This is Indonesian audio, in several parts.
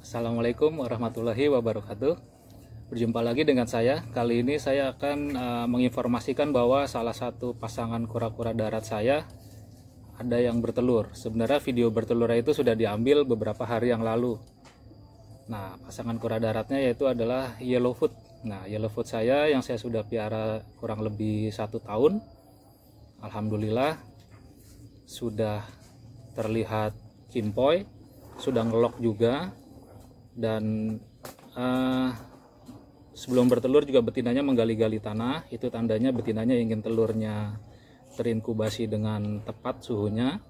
Assalamualaikum warahmatullahi wabarakatuh. Berjumpa lagi dengan saya. Kali ini saya akan menginformasikan bahwa salah satu pasangan kura-kura darat saya ada yang bertelur. Sebenarnya video bertelurnya itu sudah diambil beberapa hari yang lalu. Nah, pasangan kura daratnya yaitu adalah yellowfoot. Nah, yellowfoot saya yang saya sudah piara kurang lebih 1 tahun. Alhamdulillah sudah terlihat kimpoy, sudah ngelok juga. Dan sebelum bertelur juga betinanya menggali-gali tanah. Itu tandanya betinanya ingin telurnya terinkubasi dengan tepat suhunya.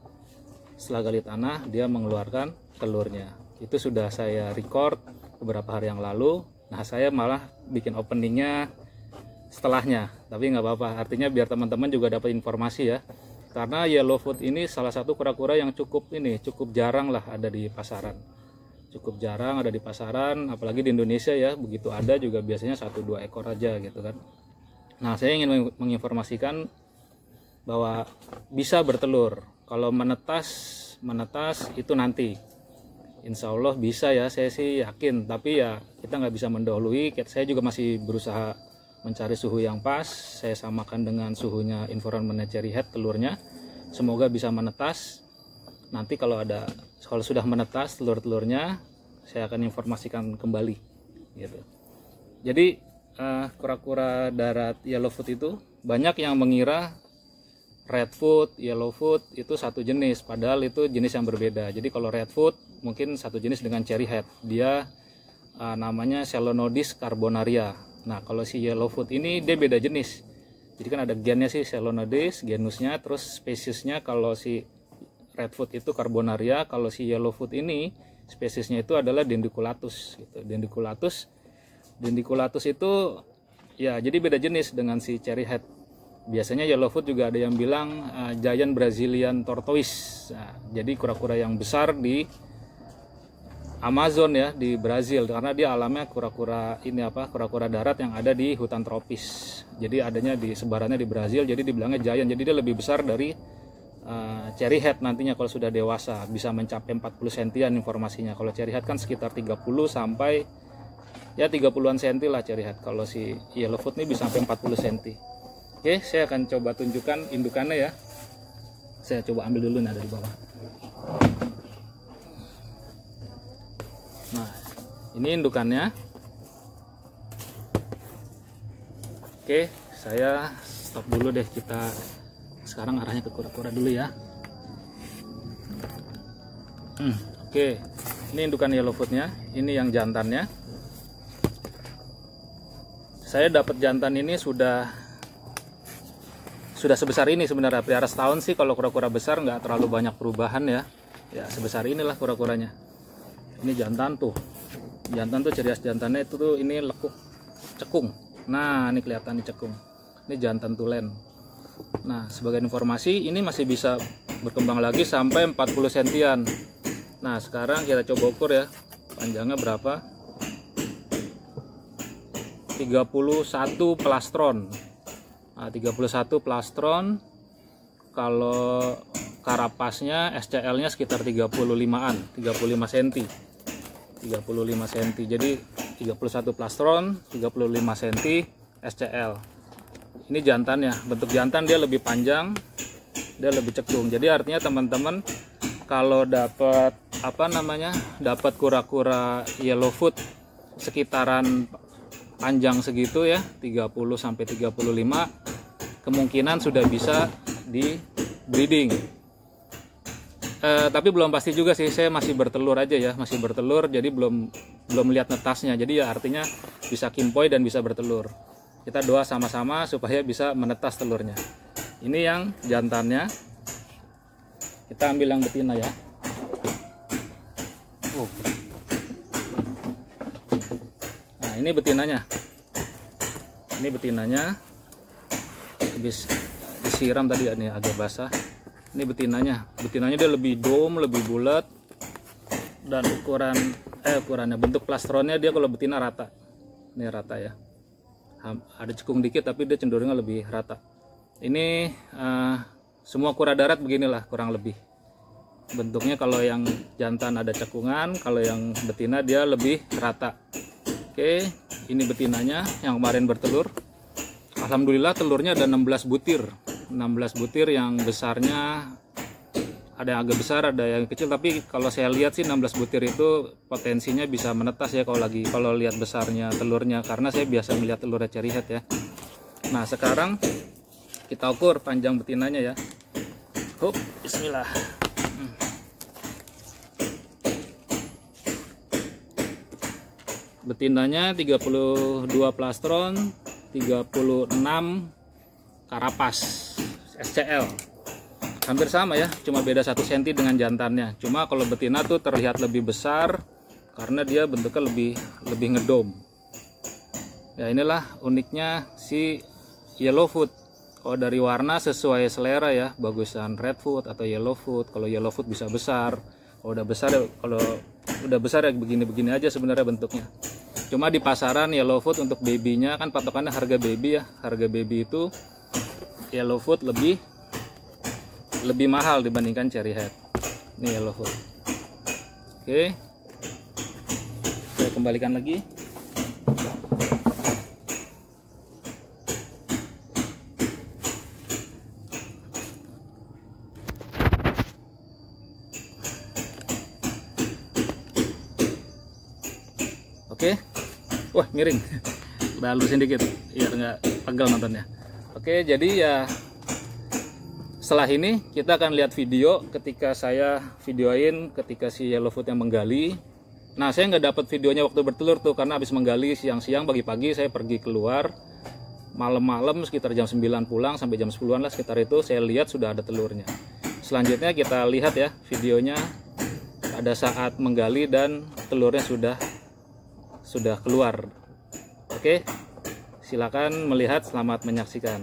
Setelah gali tanah dia mengeluarkan telurnya. Itu sudah saya record beberapa hari yang lalu. Nah, saya malah bikin openingnya setelahnya, tapi nggak apa-apa, artinya biar teman-teman juga dapat informasi ya. Karena yellowfoot ini salah satu kura-kura yang cukup jarang lah ada di pasaran. Cukup jarang ada di pasaran, apalagi di Indonesia ya. Begitu ada juga biasanya 1-2 ekor aja gitu kan. Nah, saya ingin menginformasikan bahwa bisa bertelur. Kalau menetas itu nanti insya Allah bisa ya, saya sih yakin. Tapi ya kita nggak bisa mendahului. Saya juga masih berusaha mencari suhu yang pas. Saya samakan dengan suhunya environment cherry head telurnya. Semoga bisa menetas. Nanti kalau sudah menetas telur-telurnya, saya akan informasikan kembali gitu. Jadi kura-kura darat yellowfoot itu banyak yang mengira redfoot, yellowfoot itu satu jenis, padahal itu jenis yang berbeda. Jadi kalau redfoot mungkin satu jenis dengan cherry head, dia namanya Selonodis carbonaria. Nah, kalau si yellowfoot ini dia beda jenis. Jadi kan ada gennya sih Selonodis, genusnya, terus spesiesnya kalau si redfoot itu carbonaria, kalau si yellowfoot ini spesiesnya itu adalah dendriculatus gitu. Dendriculatus itu ya jadi beda jenis dengan si cherry head. Biasanya yellowfoot juga ada yang bilang giant Brazilian tortoise. Nah, jadi kura-kura yang besar di Amazon ya, di Brazil, karena dia alamnya kura-kura darat yang ada di hutan tropis. Jadi adanya di sebarannya di Brazil, jadi dibilangnya giant. Jadi dia lebih besar dari cherry head nantinya kalau sudah dewasa, bisa mencapai 40 sentian informasinya. Kalau cherry head kan sekitar 30 sampai ya 30-an senti lah cherry head. Kalau si yellowfoot ini bisa sampai 40 senti. Oke, saya akan coba tunjukkan indukannya ya. Saya coba ambil dulu nih dari bawah. Nah, ini indukannya. Oke, saya stop dulu deh, kita sekarang arahnya ke kura-kura dulu ya. Oke, ini indukan yellowfootnya, ini yang jantannya. Saya dapat jantan ini sudah sebesar ini sebenarnya. Pelihara setahun sih, kalau kura-kura besar nggak terlalu banyak perubahan ya. Ya sebesar inilah kura-kuranya. Ini jantan tuh ciri khas jantannya itu tuh ini lekuk cekung. Nah, ini kelihatan nih cekung. Ini jantan tulen. Nah, sebagai informasi ini masih bisa berkembang lagi sampai 40 sentian. Nah, sekarang kita coba ukur ya, panjangnya berapa. 31 plastron. Nah, 31 plastron. Kalau karapasnya SCL nya sekitar 35-an, 35 cm. 35 cm. Jadi 31 plastron, 35 cm SCL. Ini jantannya, bentuk jantan dia lebih panjang, dia lebih cekung. Jadi artinya teman-teman kalau dapat dapat kura-kura yellowfoot sekitaran panjang segitu ya, 30 sampai 35, kemungkinan sudah bisa di breeding. Tapi belum pasti juga sih, saya masih bertelur aja ya, masih bertelur, jadi belum lihat netasnya. Jadi ya artinya bisa kimpoy dan bisa bertelur. Kita doa sama-sama supaya bisa menetas telurnya. Ini yang jantannya. Kita ambil yang betina ya. Nah, ini betinanya. Ini betinanya. Habis disiram tadi ya, nih agak basah. Ini betinanya. Betinanya dia lebih dom, lebih bulat. Dan ukurannya, bentuk plastronnya dia kalau betina rata. Ini rata ya. Ada cekung dikit tapi dia cenderungnya lebih rata. Ini semua kura darat beginilah kurang lebih. bentuknya kalau yang jantan ada cekungan, kalau yang betina dia lebih rata. Oke, ini betinanya yang kemarin bertelur. Alhamdulillah telurnya ada 16 butir. 16 butir yang besarnya ada yang agak besar, ada yang kecil, tapi kalau saya lihat sih 16 butir itu potensinya bisa menetas ya kalau lihat besarnya telurnya, karena saya biasa melihat telurnya cherry head ya. Nah, sekarang kita ukur panjang betinanya ya. Hup, bismillah. Betinanya 32 plastron, 36 karapas SCL. Hampir sama ya, cuma beda 1 cm dengan jantannya. Cuma kalau betina tuh terlihat lebih besar karena dia bentuknya lebih ngedom. Ya, inilah uniknya si yellowfoot. Kalau dari warna sesuai selera ya, bagusan redfoot atau yellowfoot. Kalau yellowfoot bisa besar. Kalau udah besar ya begini-begini aja sebenarnya bentuknya. Cuma di pasaran yellowfoot untuk babynya kan patokannya harga baby ya. Harga baby itu yellowfoot lebih mahal dibandingkan cherry head. Ini yellowfoot. Oke, saya kembalikan lagi. Oke, wah miring, udah halusin dikit, biar nggak pegel nontonnya. Oke, jadi ya setelah ini kita akan lihat video ketika saya videoin ketika si yellowfoot yang menggali. Nah, saya nggak dapat videonya waktu bertelur tuh karena habis menggali siang-siang, pagi-pagi saya pergi keluar, malam-malam sekitar jam 9 pulang sampai jam 10-an lah sekitar itu, saya lihat sudah ada telurnya. Selanjutnya kita lihat ya videonya pada saat menggali dan telurnya sudah keluar. Oke, silakan melihat, selamat menyaksikan.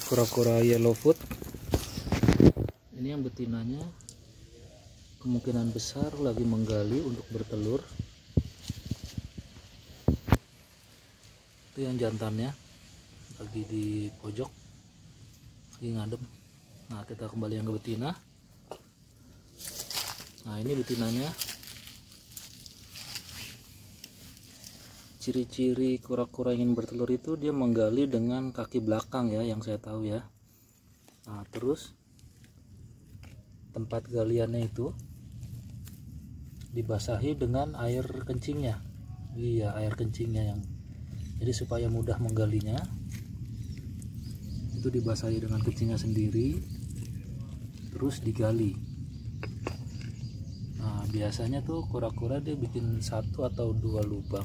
Kura-kura yellowfoot ini yang betinanya kemungkinan besar lagi menggali untuk bertelur. Itu yang jantannya lagi di pojok lagi ngadem. Nah, kita kembali yang ke betina. Nah, ini betinanya. Ciri-ciri kura-kura ingin bertelur itu dia menggali dengan kaki belakang ya, yang saya tahu ya. Nah, terus tempat galiannya itu dibasahi dengan air kencingnya. Iya, air kencingnya yang jadi supaya mudah menggalinya itu dibasahi dengan kencingnya sendiri, terus digali. Nah, biasanya tuh kura-kura dia bikin 1 atau 2 lubang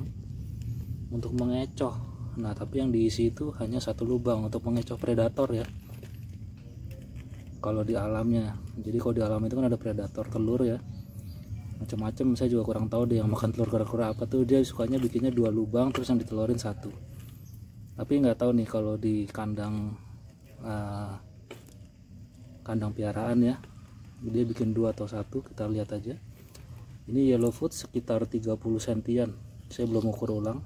untuk mengecoh. Nah, tapi yang diisi itu hanya 1 lubang untuk mengecoh predator ya, kalau di alamnya. Jadi kalau di alam itu kan ada predator telur ya, macam-macam. Saya juga kurang tahu deh yang makan telur kura-kura apa tuh, dia sukanya bikinnya 2 lubang terus yang ditelurin 1. Tapi nggak tahu nih kalau di kandang piaraan ya, dia bikin 2 atau 1. Kita lihat aja. Ini yellowfoot sekitar 30 sentian. Saya belum ukur ulang,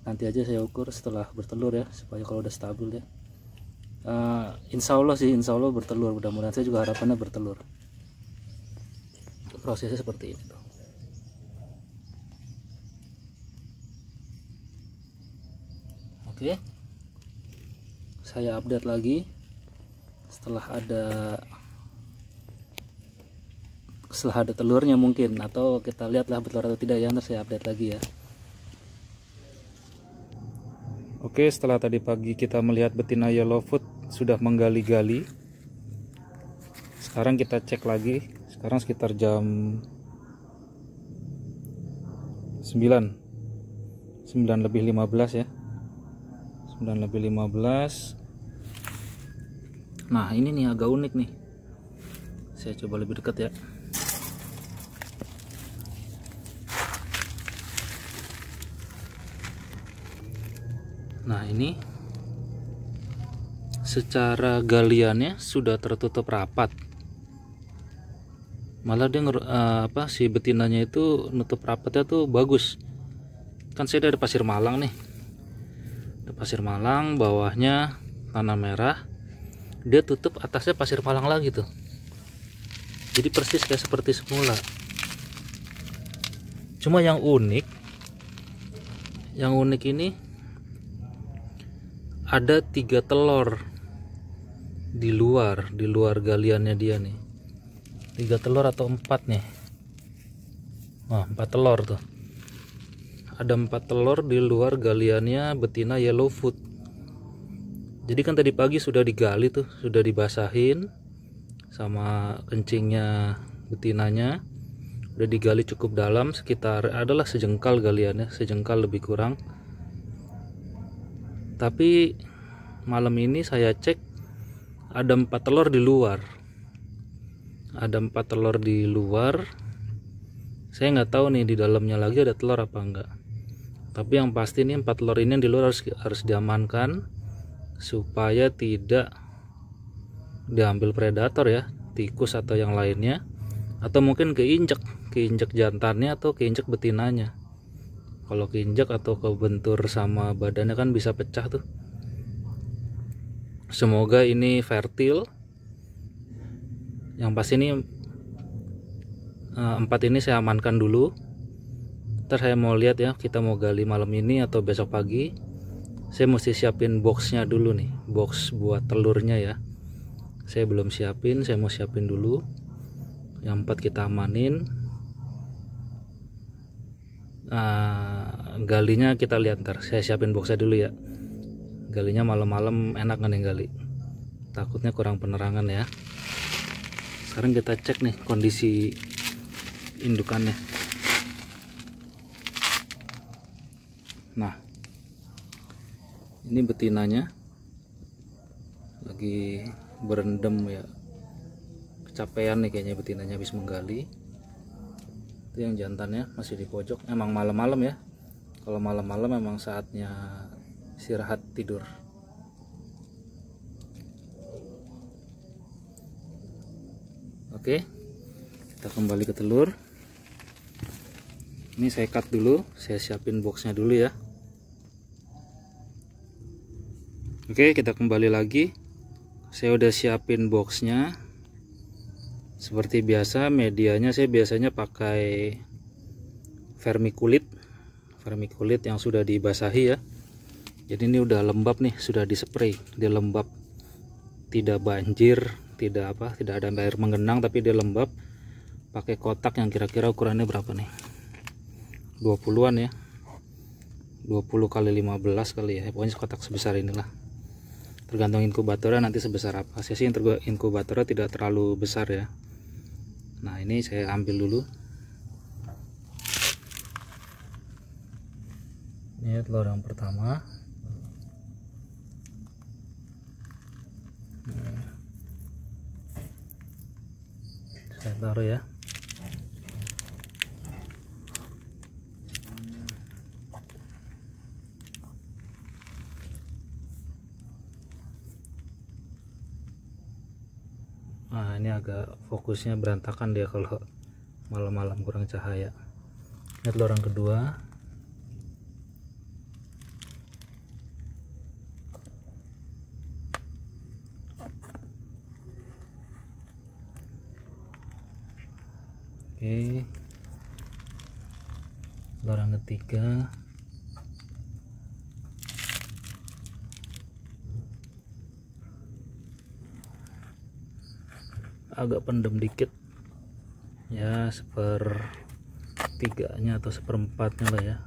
nanti aja saya ukur setelah bertelur ya, supaya kalau udah stabil ya. Insya Allah bertelur, mudah-mudahan. Saya juga harapannya bertelur. Prosesnya seperti ini tuh. Oke, saya update lagi setelah ada telurnya mungkin, atau kita lihatlah bertelur atau tidak ya, nanti saya update lagi ya. Oke, setelah tadi pagi kita melihat betina yellowfoot sudah menggali-gali, sekarang kita cek lagi. Sekarang sekitar jam 9:15 ya, 9:15. Nah, ini nih agak unik nih, saya coba lebih dekat ya. Nah, ini secara galiannya sudah tertutup rapat. Malah dia si betinanya itu nutup rapatnya tuh bagus. Kan saya ada pasir malang nih. Ada pasir malang, bawahnya tanah merah, dia tutup atasnya pasir malang lagi tuh. Jadi persis kayak seperti semula. Cuma yang unik ini ada 3 telur di luar galiannya dia nih. 3 telur atau 4 nih. Wah, 4 telur tuh. Ada 4 telur di luar galiannya betina yellowfoot. Jadi kan tadi pagi sudah digali tuh, sudah dibasahin sama kencingnya betinanya. Udah digali cukup dalam, sekitar adalah sejengkal galiannya, sejengkal lebih kurang. Tapi malam ini saya cek ada 4 telur di luar. Ada 4 telur di luar. Saya nggak tahu nih di dalamnya lagi ada telur apa enggak. Tapi yang pasti nih 4 telur ini yang di luar harus diamankan supaya tidak diambil predator ya, tikus atau yang lainnya, atau mungkin keinjek jantannya atau keinjek betinanya. Kalau keinjek atau kebentur sama badannya kan bisa pecah tuh. Semoga ini fertil. Yang pasti ini 4 ini saya amankan dulu. Ntar saya mau lihat ya, kita mau gali malam ini atau besok pagi. Saya mesti siapin boxnya dulu nih, box buat telurnya ya. Saya belum siapin, saya mau siapin dulu. Yang 4 kita amanin. Galinya kita lihat ntar. Saya siapin boxnya dulu ya. Galinya malam-malam enak kan yang gali. Takutnya kurang penerangan ya. Sekarang kita cek nih kondisi indukannya. Nah, ini betinanya lagi berendam ya, kecapean nih kayaknya betinanya habis menggali. Itu yang jantannya masih di pojok. Emang malam-malam ya, kalau malam-malam memang saatnya istirahat tidur. Oke, kita kembali ke telur. Ini saya cut dulu, saya siapin boxnya dulu ya. Oke, kita kembali lagi. Saya udah siapin boxnya. Seperti biasa, medianya saya biasanya pakai vermiculit yang sudah dibasahi ya. Jadi ini udah lembab nih, sudah dispray, dia lembab, tidak banjir, tidak ada air menggenang, tapi dia lembab. Pakai kotak yang kira-kira ukurannya berapa nih? 20-an ya, 20 kali 15 kali ya, pokoknya kotak sebesar inilah. Tergantung inkubatornya nanti sebesar apa. Saya sih inkubatornya tidak terlalu besar ya. Nah, ini saya ambil dulu. Ini telur yang pertama. Saya taruh ya. Nah, ini agak fokusnya berantakan dia kalau malam-malam kurang cahaya. Ini telur yang kedua. Oke, telur yang ketiga. Agak pendem dikit ya, 1/3 atau 1/4 lah ya,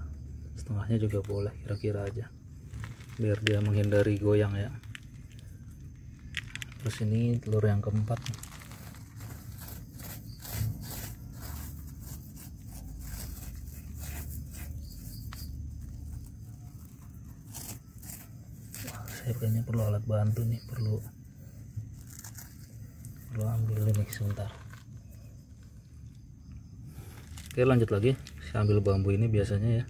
setengahnya juga boleh, kira-kira aja biar dia menghindari goyang ya. Terus ini telur yang keempat. Saya kayaknya perlu alat bantu nih, perlu ambil ini sebentar. Oke, lanjut lagi. Saya ambil bambu ini biasanya ya,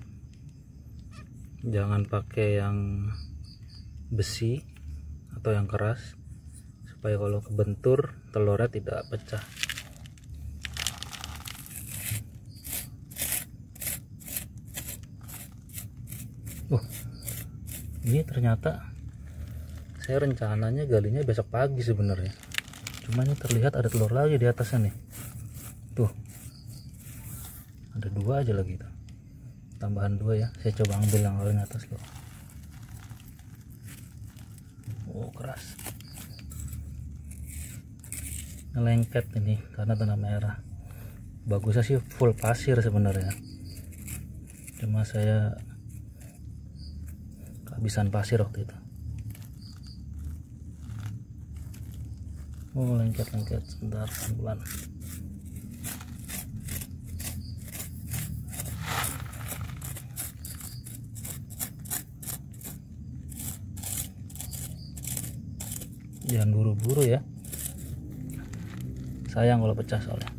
jangan pakai yang besi atau yang keras, supaya kalau kebentur telurnya tidak pecah. Ini ternyata Saya rencananya galinya besok pagi sebenarnya, cuma ini terlihat ada telur lagi di atasnya nih. Tuh, ada 2 aja lagi tuh, tambahan 2 ya. Saya coba ambil yang paling atas loh. Oh, keras, ngelengket ini karena tanah merah. Bagusnya sih full pasir sebenarnya, cuma saya kehabisan pasir waktu itu. Oh, lengket sebentar, pelan-pelan. Jangan buru-buru ya, sayang kalau pecah soalnya.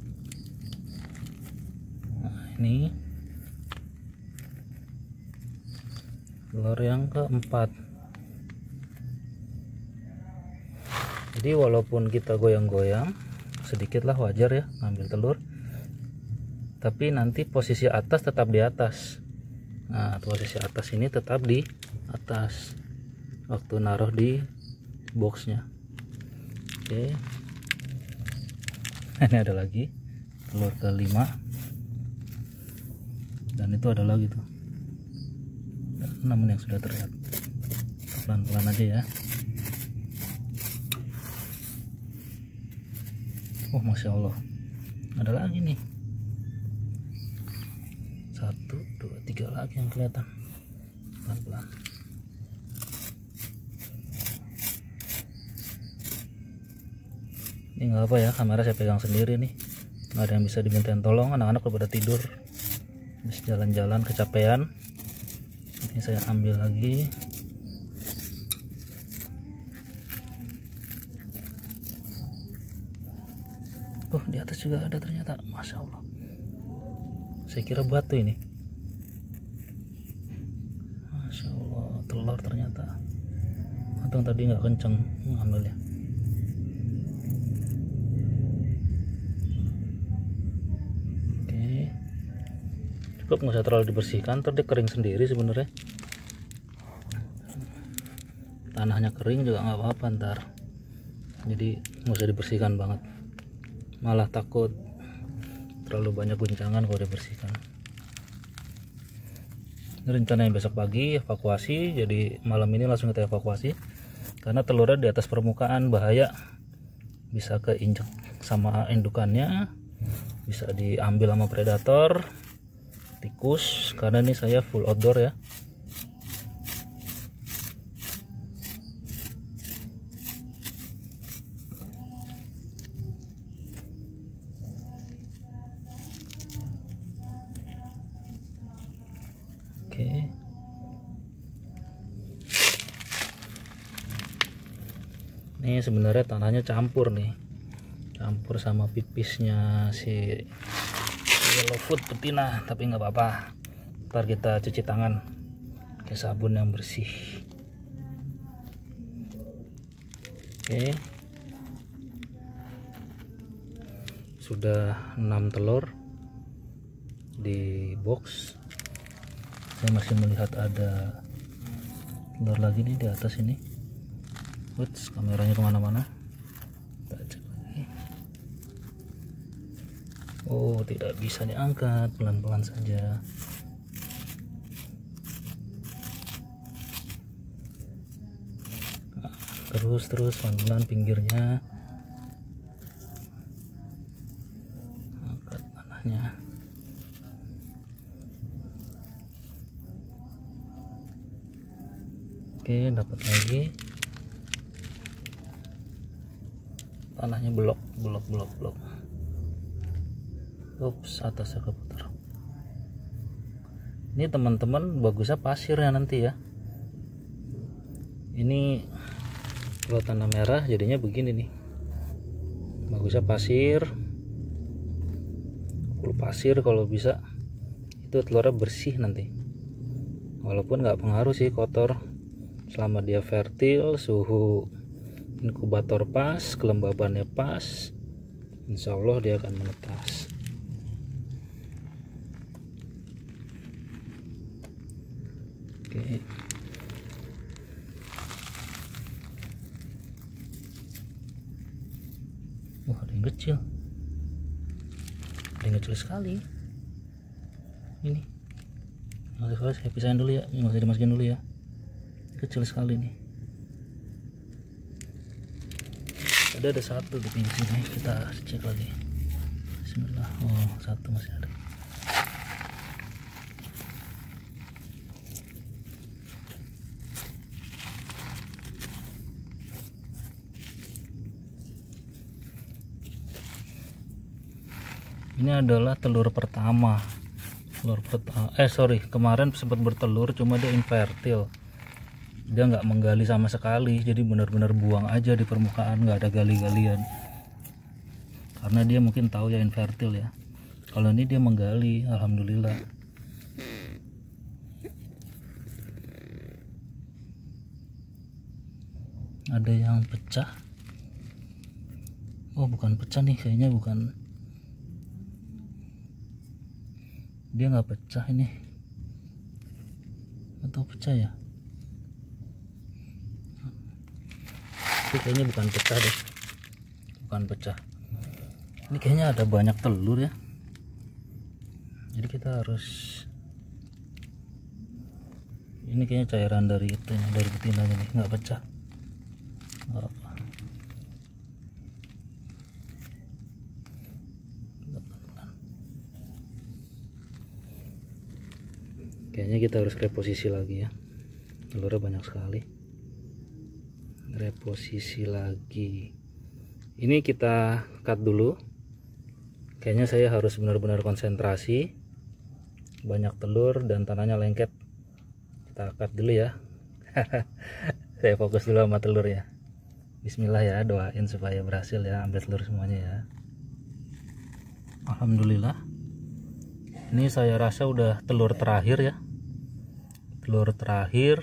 Nah, ini telur yang keempat. Jadi walaupun kita goyang-goyang sedikit lah, wajar ya ngambil telur, tapi nanti posisi atas tetap di atas. Nah, posisi atas ini tetap di atas waktu naruh di boxnya. Oke, ini ada lagi telur ke-5, dan itu ada lagi tuh 6 yang sudah terlihat. Pelan-pelan aja ya. Oh, masya Allah, ada lagi nih, 1, 2, 3 lagi yang kelihatan. Pelan-pelan. Ini nggak apa ya, kamera saya pegang sendiri nih, nggak ada yang bisa dimintain tolong. Anak-anak udah pada tidur, habis jalan-jalan kecapean. Ini saya ambil lagi. Oh, di atas juga ada ternyata, masya Allah. Saya kira batu ini, masya Allah, telur ternyata. Untung tadi nggak kenceng ngambilnya. Cukup, nggak usah terlalu dibersihkan, ntar dia kering sendiri sebenarnya. Tanahnya kering juga nggak apa-apa ntar, jadi nggak usah dibersihkan banget, malah takut terlalu banyak guncangan kalau dibersihkan. Ini rencananya besok pagi evakuasi, jadi malam ini langsung kita evakuasi karena telurnya di atas permukaan, bahaya, bisa keinjak sama indukannya, bisa diambil sama predator, tikus. Karena ini saya full outdoor ya. Oke, ini sebenarnya tanahnya campur nih, campur sama pipisnya si yellowfoot betina, tapi nggak apa-apa, ntar kita cuci tangan pakai sabun yang bersih. Oke, sudah 6 telur di box. Saya masih melihat ada telur lagi nih di atas ini. Ups, kameranya kemana-mana. Kita cek lagi. Oh, tidak bisa diangkat, pelan-pelan saja. Nah, terus pelan-pelan pinggirnya, angkat tanahnya. Oke, dapat lagi. Tanahnya blok. Ups, atasnya keputar. Ini teman-teman bagusnya pasirnya nanti ya. Ini kalau tanah merah jadinya begini nih. Bagusnya pasir. Full pasir kalau bisa. Itu telurnya bersih nanti. Walaupun nggak pengaruh sih kotor. Selama dia fertil, suhu inkubator pas, kelembabannya pas, insya Allah dia akan menetas. Oke. Wah, ada yang kecil. Ada yang kecil sekali. Ini. Oke, saya pisahin dulu ya. Ini masih dimasukin dulu ya. Kecil sekali nih. Ada satu di pinggir sini. Kita cek lagi. Bismillah. Oh, satu masih ada. Ini adalah telur pertama. Kemarin sempat bertelur, cuma dia infertil. Dia nggak menggali sama sekali, jadi benar-benar buang aja di permukaan, nggak ada gali-galian. Karena dia mungkin tahu ya infertil ya. Kalau ini dia menggali, alhamdulillah. Ada yang pecah. Oh, bukan pecah nih, kayaknya bukan. Dia nggak pecah ini, atau pecah ya? Ini kayaknya bukan pecah deh, bukan pecah. Ini kayaknya ada banyak telur ya, jadi kita harus, ini kayaknya cairan dari itu, dari betinanya nih, nggak pecah. Nggak apa. Kayaknya kita harus reposisi lagi ya, telurnya banyak sekali. Reposisi lagi. Ini kita cut dulu. Kayaknya saya harus benar-benar konsentrasi. Banyak telur dan tanahnya lengket. Kita cut dulu ya. Saya fokus dulu sama telur ya. Bismillah ya, doain supaya berhasil ya, ambil telur semuanya ya. Alhamdulillah. Ini saya rasa udah telur terakhir ya. Telur terakhir.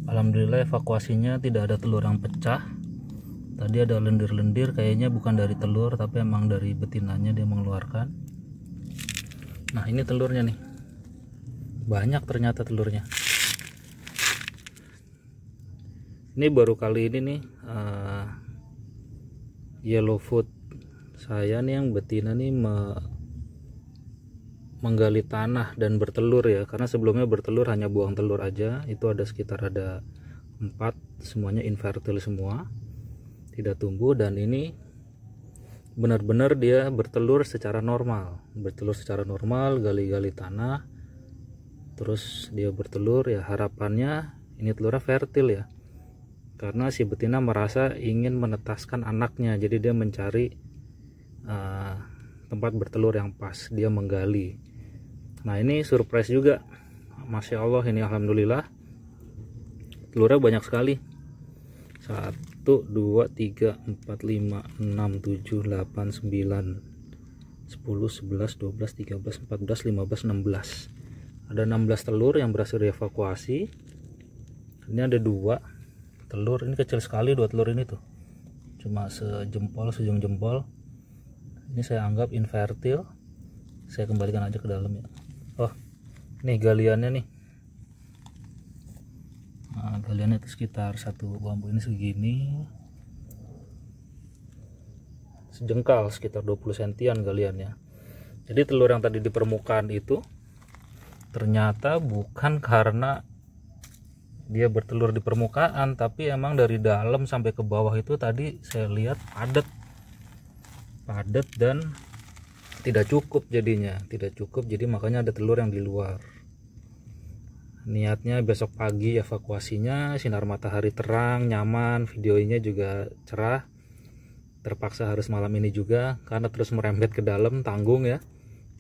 Alhamdulillah evakuasinya tidak ada telur yang pecah. Tadi ada lendir-lendir, kayaknya bukan dari telur tapi emang dari betinanya dia mengeluarkan. Nah, ini telurnya nih. Banyak ternyata telurnya. Ini baru kali ini nih yellow food saya nih yang betina nih menggali tanah dan bertelur ya, karena sebelumnya bertelur hanya buang telur aja. Itu ada sekitar 4, semuanya infertil semua, tidak tumbuh. Dan ini benar-benar dia bertelur secara normal, gali-gali tanah, terus dia bertelur ya. Harapannya ini telurnya fertil ya, karena si betina merasa ingin menetaskan anaknya, jadi dia mencari tempat bertelur yang pas, dia menggali. Nah, ini surprise juga, Masya Allah. Ini alhamdulillah telurnya banyak sekali. 1, 2, 3, 4, 5, 6, 7, 8, 9, 10, 11, 12, 13, 14, 15, 16. Ada 16 telur yang berhasil dievakuasi. Ini ada 2 telur, ini kecil sekali 2 telur ini tuh, cuma sejung jempol. Ini saya anggap infertil. Saya kembalikan aja ke dalam ya. Oh, nih galiannya nih. Nah, galiannya itu sekitar 1 bambu ini segini, sejengkal, sekitar 20 sentian galiannya. Jadi telur yang tadi di permukaan itu ternyata bukan karena dia bertelur di permukaan, tapi emang dari dalam sampai ke bawah itu tadi saya lihat padat dan tidak cukup jadinya, jadi makanya ada telur yang di luar. Niatnya besok pagi evakuasinya, sinar matahari terang, nyaman, videonya juga cerah. Terpaksa harus malam ini juga karena terus merembet ke dalam, tanggung ya.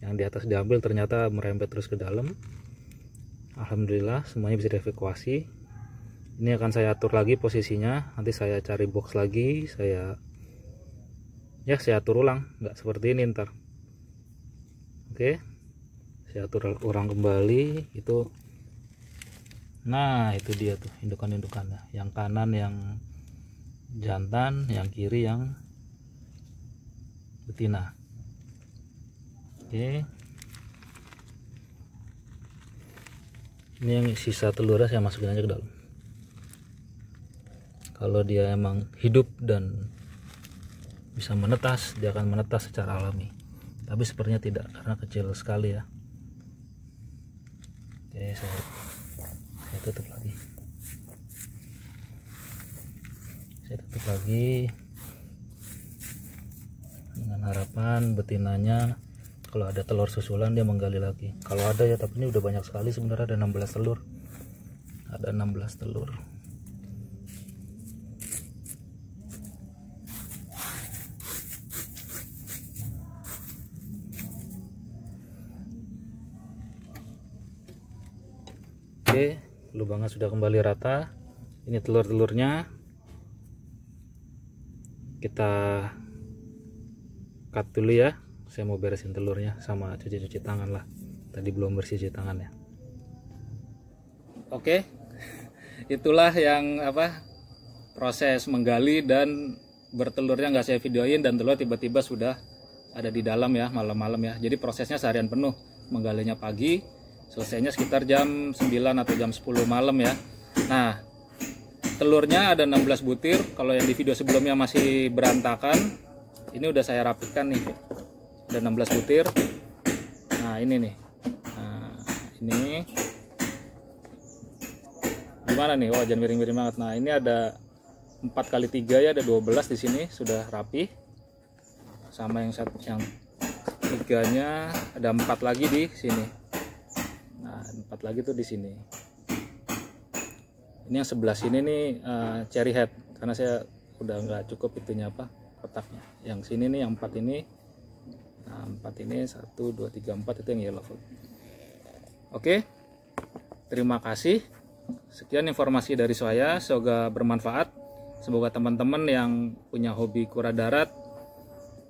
Yang di atas diambil ternyata merembet terus ke dalam. Alhamdulillah semuanya bisa dievakuasi. Ini akan saya atur lagi posisinya, nanti saya cari box lagi, saya atur ulang, nggak seperti ini ntar. Oke, saya atur ulang kembali itu. Nah, itu dia tuh indukan-indukannya, yang kanan yang jantan, yang kiri yang betina. Oke, ini yang sisa telurnya saya masukin aja ke dalam. Kalau dia emang hidup dan bisa menetas, dia akan menetas secara alami. Tapi sepertinya tidak, karena kecil sekali ya. Oke, saya tutup lagi. Saya tutup lagi dengan harapan betinanya kalau ada telur susulan dia menggali lagi. Kalau ada ya, tapi ini udah banyak sekali sebenarnya, ada 16 telur. Ada 16 telur. Oke, lubangnya sudah kembali rata. Ini telur-telurnya. Kita cut dulu ya. Saya mau beresin telurnya sama cuci-cuci tangan lah. Tadi belum bersih cuci tangannya. Oke, itulah yang proses menggali dan bertelurnya nggak saya videoin, dan telur tiba-tiba sudah ada di dalam ya, malam-malam ya. Jadi prosesnya seharian penuh, menggalinya pagi, selesainya sekitar jam 9 atau jam 10 malam ya. Nah, telurnya ada 16 butir. Kalau yang di video sebelumnya masih berantakan, ini udah saya rapikan nih. Ada 16 butir. Nah, ini nih. Nah, ini gimana nih? Oh, jangan miring-miring banget. Nah, ini ada 4 kali 3 ya, ada 12 di sini, sudah rapi. Sama yang tiganya ada 4 lagi di sini. Nah, 4 lagi tuh di sini. Ini yang sebelah sini nih cherry head, karena saya udah nggak cukup itunya kotaknya. Yang sini nih yang 4 ini. Nah, 4 ini 1 2 3 4 itu yang yellow food. Oke. Terima kasih. Sekian informasi dari saya, semoga bermanfaat. Semoga teman-teman yang punya hobi kura darat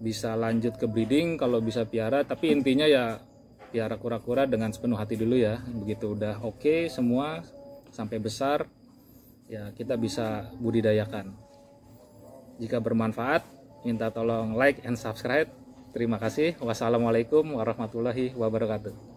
bisa lanjut ke breeding kalau bisa piara, tapi intinya ya piara kura-kura dengan sepenuh hati dulu ya. Begitu udah oke semua sampai besar ya, kita bisa budidayakan. Jika bermanfaat, minta tolong like and subscribe. Terima kasih. Wassalamualaikum warahmatullahi wabarakatuh.